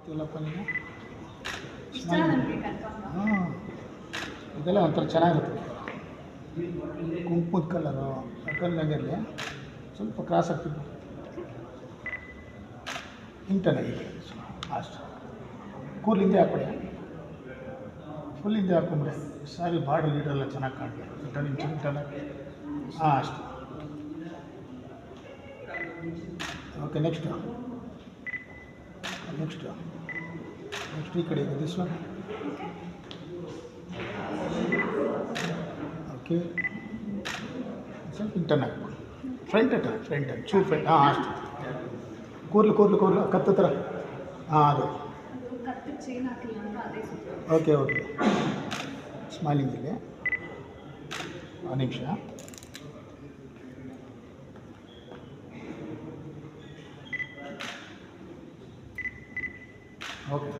ಮಾಡ್ತೀವಲ್ಲಪ್ಪ ನೀನು. ಇಷ್ಟ ನನಗೆ ಕನ್ಫರ್ಮ್. ಹಾಂ, ಇದೆಲ್ಲ ಒಂಥರ ಚೆನ್ನಾಗಿರುತ್ತೆ. ಕುಂಕುಮದ ಕಲರು ಕಲ್ಲಂಗಲ್ಲಿ ಸ್ವಲ್ಪ ಕ್ರಾಸ್ ಆಗ್ತಿತ್ತು. ಇಂಟನಾಗಿದೆ ಅಷ್ಟು. ಕೂದಲಿಂದೆ ಹಾಕ್ಬಿಡಿ, ಫುಲ್ ಹಿಂದೆ ಹಾಕೊಂಬಿಡಿ. ಸಾರಿ ಬಾರ್ಡರ್ ಗೀಡರೆಲ್ಲ ಚೆನ್ನಾಗಿ ಕಾಣುತ್ತೆ. ಇಂಟನ ಹಾಂ ಅಷ್ಟು. ಓಕೆ, ನೆಕ್ಸ್ಟು ಈ ಕಡೆ ಇದೆ ದಿಸ್ ಒನ್. ಓಕೆ, ಸ್ವಲ್ಪ ಇಂಟರ್ನ್ ಹಾಕ್ಬಿಡಿ. ಫ್ರಂಟ್ ಚೂರು ಫ್ರಂಟ್. ಹಾಂ ಅಷ್ಟು. ಕೂದಲು ಕತ್ತು ಥರ. ಹಾಂ ಅದು. ಕತ್ತು ಚೈನ್ ಹಾಕಿಲ್ಲ ಅಂತ ಅದೇ ಸುತ್ತ. ಓಕೆ ಸ್ಮೈಲಿಂಗ್ ಇದೆ. ಒಂದು ನಿಮಿಷ. ಓಕೆ.